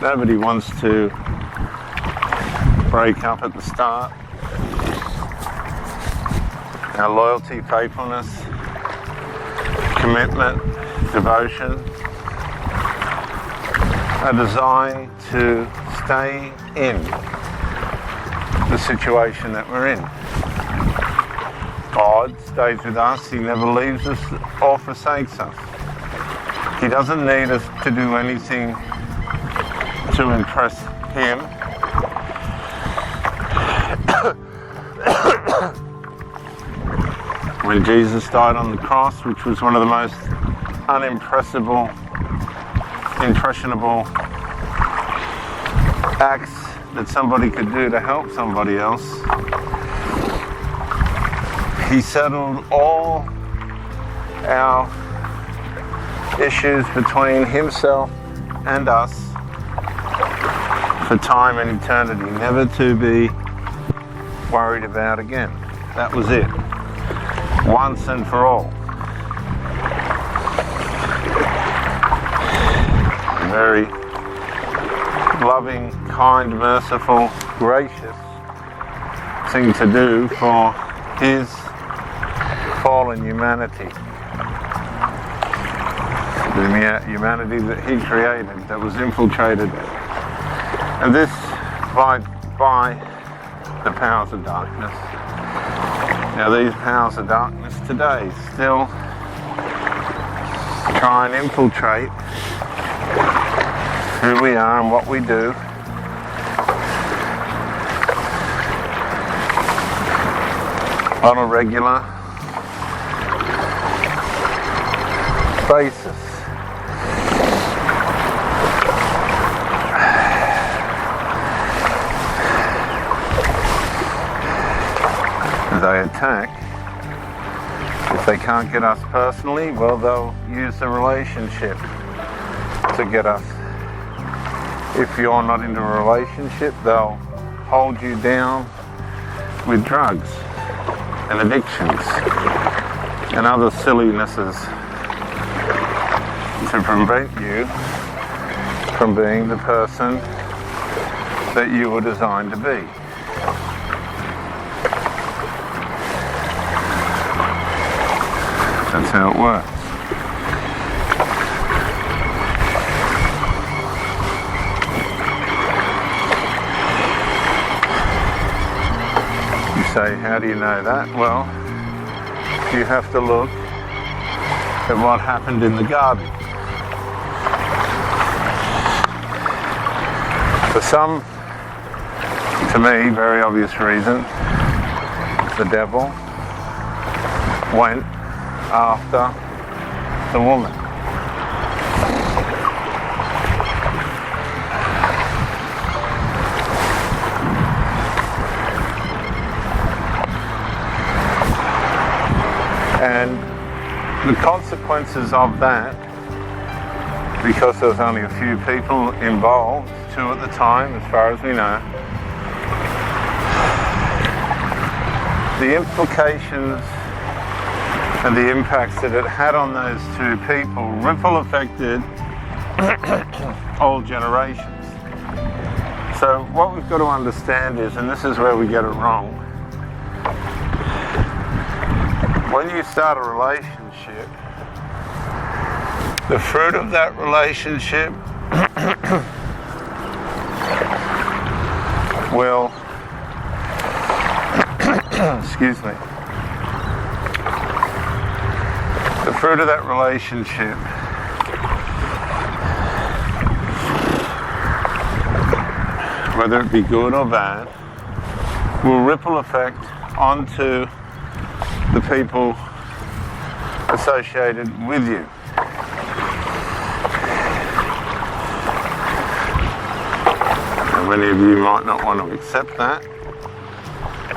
Nobody wants to break up at the start. Our loyalty, faithfulness, commitment, devotion are designed to stay in the situation that we're in. God stays with us. He never leaves us or forsakes us. He doesn't need us to do anything to impress Him. When Jesus died on the cross, which was one of the most impressionable acts that somebody could do to help somebody else, He settled all our issues between Himself and us for time and eternity, never to be worried about again. That was it, once and for all. A very loving, kind, merciful, gracious thing to do for His fallen humanity. The humanity that He created, that was infiltrated, and this by the powers of darkness. Now these powers of darkness today still try and infiltrate who we are and what we do. On a regular basis. They attack. If they can't get us personally, well, they'll use the relationship to get us. If you're not in a relationship, they'll hold you down with drugs and addictions and other sillinesses to prevent you from being the person that you were designed to be. That's how it works. You say, how do you know that? Well, you have to look at what happened in the garden. For some, to me, very obvious reason, the devil went after the woman. And the consequences of that, because there was only a few people involved, 2 at the time as far as we know, the implications and the impacts that it had on those 2 people ripple affected all generations. So what we've got to understand is, and this is where we get it wrong, when you start a relationship, the fruit of that relationship will, excuse me, the fruit of that relationship whether it be good or bad, will ripple effect onto the people associated with you. And many of you might not want to accept that,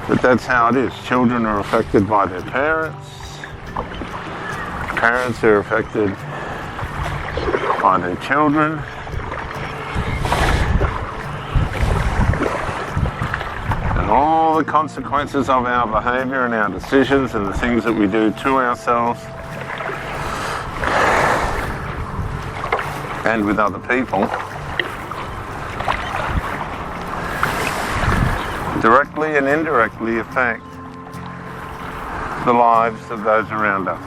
but that's how it is. Children are affected by their parents. Parents are affected by their children. And all the consequences of our behavior and our decisions and the things that we do to ourselves and with other people directly and indirectly affect the lives of those around us.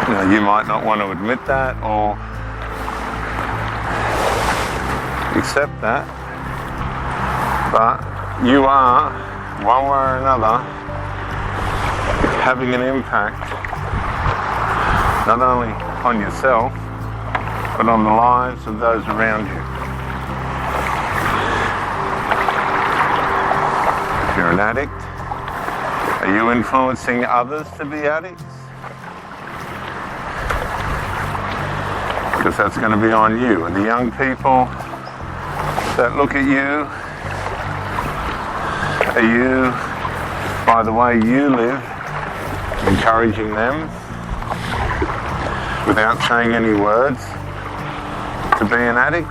Now, you might not want to admit that or accept that, but you are, one way or another, having an impact not only on yourself, but on the lives of those around you. If you're an addict, are you influencing others to be addicts? Because that's going to be on you. And the young people that look at you, are you, by the way you live, encouraging them without saying any words to be an addict?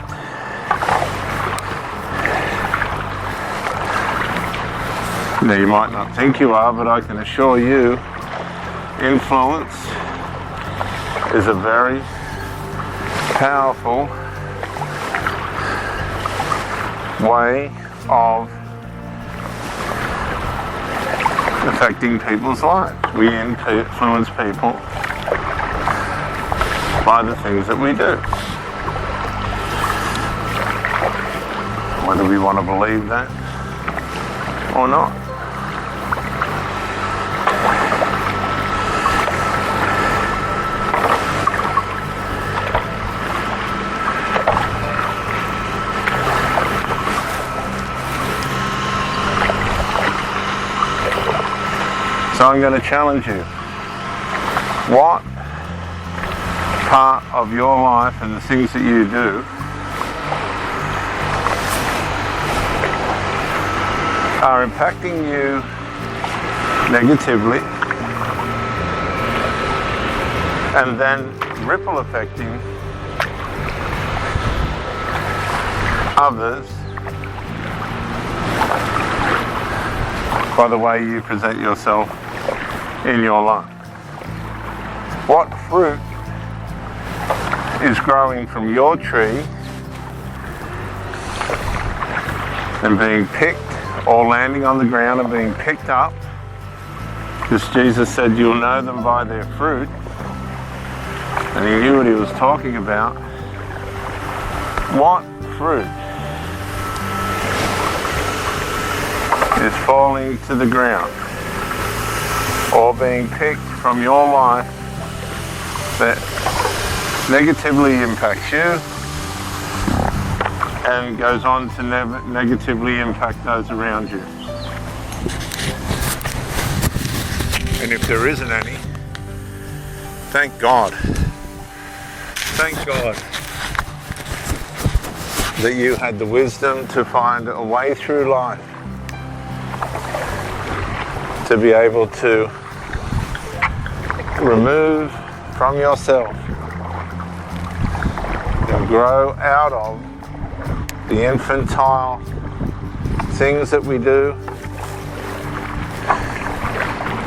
Now, you might not think you are, but I can assure you influence is a very powerful way of affecting people's lives. We influence people by the things that we do. Whether we want to believe that or not. So I'm going to challenge you. What part of your life and the things that you do are impacting you negatively and then ripple affecting others by the way you present yourself in your life? What fruit is growing from your tree and being picked or landing on the ground and being picked up? Because Jesus said you'll know them by their fruit, and he knew what he was talking about. What fruit is falling to the ground or being picked from your life that negatively impacts you and goes on to negatively impact those around you? And if there isn't any, thank God. Thank God that you had the wisdom to find a way through life to be able to remove from yourself and grow out of the infantile things that we do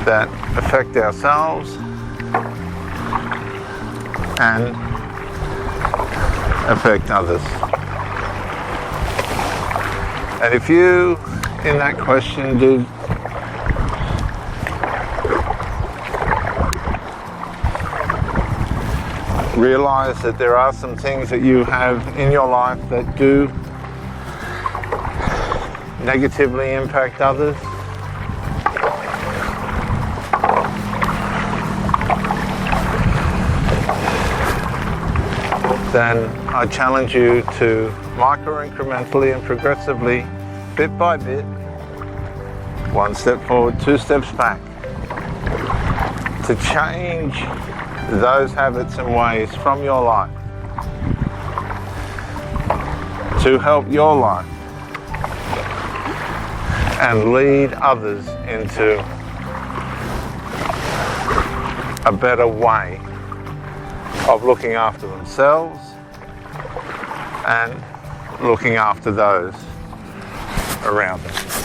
that affect ourselves and affect others. And if you, in that question, did realize that there are some things that you have in your life that do negatively impact others, then I challenge you to micro-incrementally and progressively, bit by bit, one step forward, two steps back, to change those habits and ways from your life to help your life and lead others into a better way of looking after themselves and looking after those around them.